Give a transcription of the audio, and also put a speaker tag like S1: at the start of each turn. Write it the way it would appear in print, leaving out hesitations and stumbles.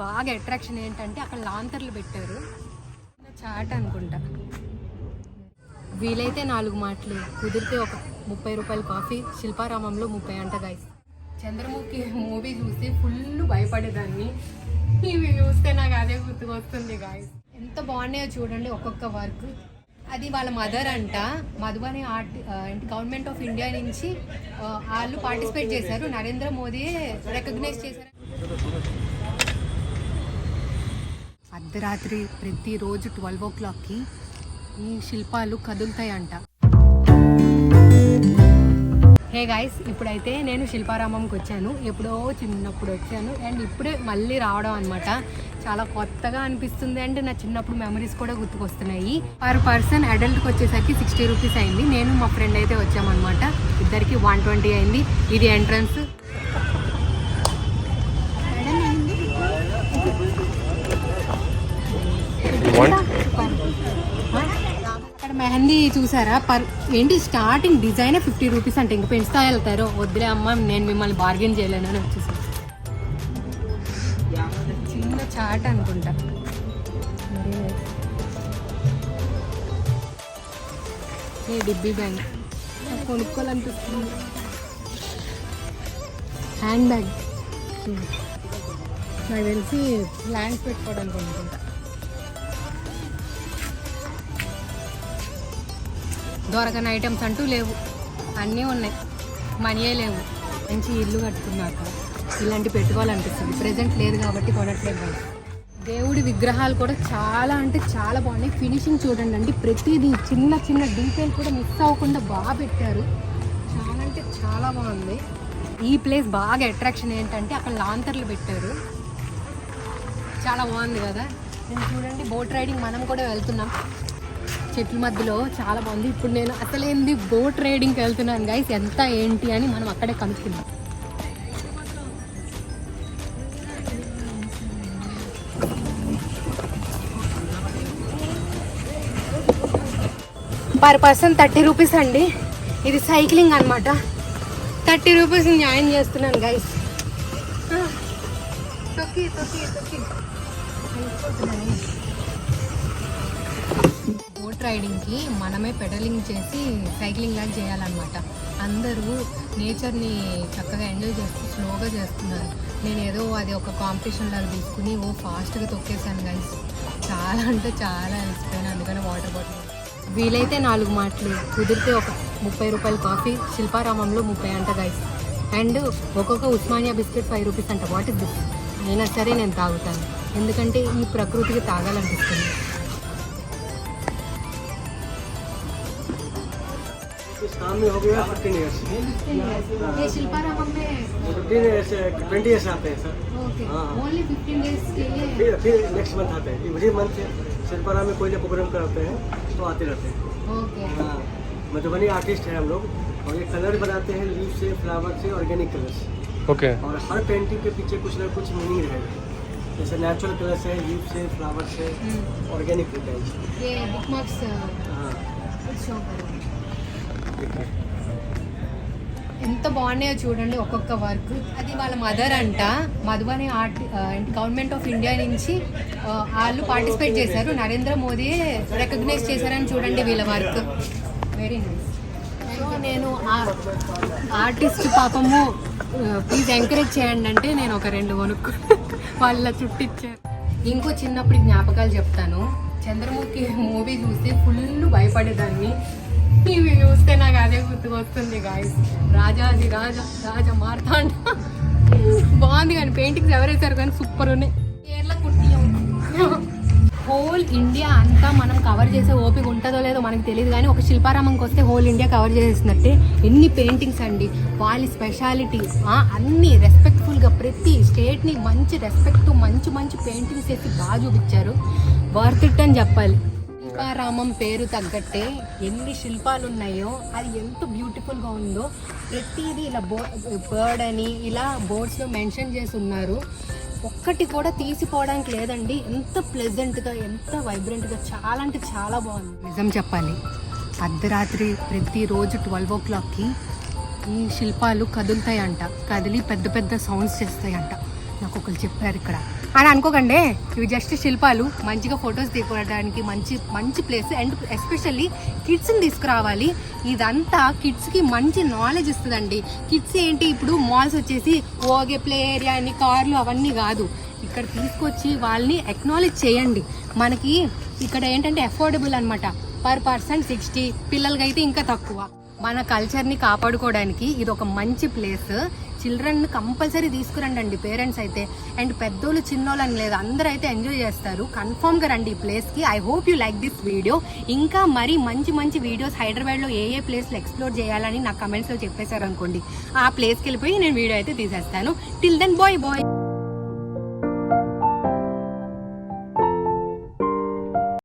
S1: బాగా అట్రాక్షన్ ఏంటంటే అక్కడ లాంతర్లు పెట్టారు. చాట్ అనుకుంటా. వీలైతే 4 మాటలు, కుదిరితే ఒక 30 రూపాయల కాఫీ. శిల్పారామంలో 30 అంట గైస్. చంద్రముఖి మూవీ చూసి ఫుల్ భయపడేదాన్ని. ఇవి చూస్తే నాకు అదే గుర్తుకొస్తుంది గాయస్. ఎంత బాగున్నాయో చూడండి ఒక్కొక్క వర్క్. అది వాళ్ళ మదర్ అంట. Madhubani art government of India నుంచి వాళ్ళు పార్టిసిపేట్ చేశారు. నరేంద్ర మోదీ రికగ్నైజ్ చేశారు. అర్ధరాత్రి ప్రతిరోజు 12 o'clockకి ఈ శిల్పాలు కదులుతాయంట. హే గాయస్, ఇప్పుడైతే నేను శిల్పారామంకి వచ్చాను. ఎప్పుడో చిన్నప్పుడు వచ్చాను అండ్ ఇప్పుడే మళ్ళీ రావడం అనమాట. చాలా కొత్తగా అనిపిస్తుంది అండ్ నా చిన్నప్పుడు మెమరీస్ కూడా గుర్తుకొస్తున్నాయి. పర్ పర్సన్ అడల్ట్కి వచ్చేసరికి 60 రూపీస్ అయింది. నేను మా ఫ్రెండ్ అయితే వచ్చామన్నమాట. ఇద్దరికి 120 అయింది. ఇది ఎంట్రన్స్. అక్కడ మెహందీ చూసారా? ఏంటి స్టార్టింగ్ డిజైన్ 50 రూపీస్ అంటే ఇంక పెంచుతా వెళ్తారు. వద్దులే అమ్మ, నేను మిమ్మల్ని బార్గెన్ చేయలేను అని వచ్చేసి. చిన్న చాట్ అనుకుంటా. ఏ డిబ్బీ బ్యాంక్ కొనుక్కోవాలనిపిస్తుంది. హ్యాండ్ బ్యాగ్ నాకు తెలిసి ల్యాండ్స్ పెట్టుకోవడానికి అనుకుంటా. దొరకని ఐటమ్స్ అంటూ లేవు, అన్నీ ఉన్నాయి. మనీయే లేవు. మంచి ఇల్లు కట్టుకున్నాక ఇలాంటి పెట్టుకోవాలనిపిస్తుంది. ప్రెజెంట్ లేదు కాబట్టి కొనట్లేదు. దేవుడి విగ్రహాలు కూడా చాలా అంటే చాలా బాగున్నాయి. ఫినిషింగ్ చూడండి అండి, ప్రతిదీ చిన్న చిన్న డీటెయిల్ కూడా మిస్ అవ్వకుండా బాగా పెట్టారు. చాలా అంటే చాలా బాగుంది. ఈ ప్లేస్ బాగా అట్రాక్షన్ ఏంటంటే అక్కడ లాంతర్లు పెట్టారు. చాలా బాగుంది కదా. నేను చూడండి బోట్ రైడింగ్ మనం కూడా వెళ్తున్నాం చెట్ల మధ్యలో. చాలా బాగుంది. ఇప్పుడు నేను అసలేంది బోట్ రైడింగ్కి వెళ్తున్నాను గైస్. ఎంత ఏంటి అని మనం అక్కడే కనుక్కుందాం. పర్ పర్సన్ 30 రూపీస్ అండి. ఇది సైక్లింగ్ అనమాట. 30 రూపీస్ న్యాయం చేస్తున్నాను గైస్. తొక్కి తొక్కి తొక్కి బోట్ రైడింగ్కి మనమే పెడలింగ్ చేసి సైక్లింగ్ లాగా చేయాలన్నమాట. అందరూ నేచర్ని చక్కగా ఎంజాయ్ చేస్తూ స్లోగా చేస్తున్నారు. నేను ఏదో అది ఒక కాంపిటీషన్ లాగా తీసుకుని ఫాస్ట్గా తొక్కేసాను గైస్. చాలా అంటే చాలా అలసిపోయాను. అందుకని వాటర్ బాటిల్. వీలైతే 4 మాటలు, కుదిరితే ఒక 30 రూపాయల కాఫీ. శిల్పారామంలో 30 అంట గైస్. అండ్ ఒక్కొక్క ఉస్మానియా బిస్కెట్ 5 రూపీస్ అంట. What is this? అయినా సరే నేను తాగుతాను, ఎందుకంటే ఈ ప్రకృతికి తాగాలనిపిస్తుంది.
S2: काम में हो गया 15 ईयर्स।
S1: ये शिल्पारामम में
S2: 15 ईयर्स 20 ईयर्स आते हैं सर।
S1: ओके, ओनली 15 डेज के लिए।
S2: फिर नेक्स्ट मंथ आते हैं। एवरी मंथ शिल्पाराम में कोई ना प्रोग्राम कराते हैं तो आते रहते हैं।
S1: ओके।
S2: हाँ, मधुबनी आर्टिस्ट है हम लोग और ये कलर बनाते हैं लीफ से, फ्लावर से, ऑर्गेनिक कलर्स।
S3: ओके।
S2: और हर पेंटिंग के पीछे कुछ ना कुछ मीनिंग रहेगा। जैसे नेचुरल कलर्स है, लीफ से, फ्लावर से, ऑर्गेनिक डिजाइन।
S1: ये बुक मार्क्स
S2: हाँ
S1: शो करो. ఎంత బాగున్నాయో చూడండి ఒక్కొక్క వర్క్. అది వాళ్ళ మదర్ అంట. Madhubani art government of India నుంచి వాళ్ళు పార్టిసిపేట్ చేశారు. నరేంద్ర మోదీ రికగ్నైజ్ చేశారని చూడండి వీళ్ళ వర్క్. Very nice. సో నేను ఆర్టిస్ట్ పాపము ప్లీజ్ ఎంకరేజ్ చేయండి అంటే నేను ఒక 2 కొనుక్కు వాళ్ళ చుట్టిచ్చారు. ఇంకో చిన్నప్పుడు జ్ఞాపకాలు చెప్తాను. చంద్రముఖి మూవీ చూసి ఫుల్ భయపడేదాన్ని. ఇవి చూస్తే నాకు అదే గుర్తుకొస్తుంది గాయస్. రాజాది రాజా మార్తాండ బాగుంది కానీ పెయింటింగ్స్ ఎవరేసారు కానీ సూపర్ ఉన్నాయి. కేరళ కుట్టి హోల్ ఇండియా అంతా మనం కవర్ చేసే ఓపిక ఉంటుందో లేదో మనకు తెలియదు కానీ ఒక శిల్పారామంకి వస్తే హోల్ ఇండియా కవర్ చేసేసినట్టే. ఎన్ని పెయింటింగ్స్ అండి, వాళ్ళ స్పెషాలిటీస్ అన్నీ రెస్పెక్ట్ఫుల్గా ప్రతి స్టేట్ని మంచి రెస్పెక్ట్ మంచి మంచి పెయింటింగ్స్ వేసి బాగా చూపించారు. వర్త్ ఇట్ అని చెప్పాలి. శిల్పారామం పేరు తగ్గట్టే ఎన్ని శిల్పాలు ఉన్నాయో అది ఎంత బ్యూటిఫుల్గా ఉందో. ప్రతిదీ ఇలా బర్డ్ అని ఇలా బోర్డ్స్లో మెన్షన్ చేసి ఉన్నారు. ఒక్కటి కూడా తీసిపోవడానికి లేదండి. ఎంత ప్లెజెంట్గా ఎంత వైబ్రెంట్గా చాలా అంటే చాలా బాగుంది. నిజం చెప్పాలి, అర్ధరాత్రి ప్రతిరోజు 12 o'clockకి ఈ శిల్పాలు కదులుతాయంట. కదిలి పెద్ద పెద్ద సౌండ్స్ చేస్తాయంట. నాకు ఒకరు చెప్పారు ఇక్కడ అని అనుకోకండి, ఇవి జస్ట్ శిల్పాలు. మంచిగా ఫొటోస్ తీసుకోవడానికి మంచి మంచి ప్లేస్. అండ్ ఎస్పెషల్లీ కిడ్స్ని తీసుకురావాలి. ఇదంతా కిడ్స్కి మంచి నాలెడ్జ్ ఇస్తుందండి. కిడ్స్ ఏంటి ఇప్పుడు మాల్స్ వచ్చేసి ఓగే ప్లే ఏరియా అని కార్లు అవన్నీ కాదు, ఇక్కడ తీసుకొచ్చి వాళ్ళని ఎక్నాలెడ్జ్ చేయండి. మనకి ఇక్కడ ఏంటంటే అఫోర్డబుల్ అనమాట. పర్ పర్సన్ 60, పిల్లలకి అయితే ఇంకా తక్కువ. మన కల్చర్ని కాపాడుకోవడానికి ఇది ఒక మంచి ప్లేస్. చిల్డ్రన్ కంపల్సరీ తీసుకురండి పేరెంట్స్ అయితే. అండ్ పెద్దోళ్ళు చిన్నోళ్ళు అని లేదు, అందరూ అయితే ఎంజాయ్ చేస్తారు. కన్ఫర్మ్గా రండి ఈ ప్లేస్కి. I hope you like this video. ఇంకా మరి మంచి మంచి వీడియోస్ హైదరాబాద్లో ఏ ప్లేస్లు ఎక్స్ప్లోర్ చేయాలని నాకు కమెంట్స్లో చెప్పేశారు అనుకోండి, ఆ ప్లేస్కి వెళ్ళిపోయి నేను వీడియో అయితే తీసేస్తాను. Till then bye bye.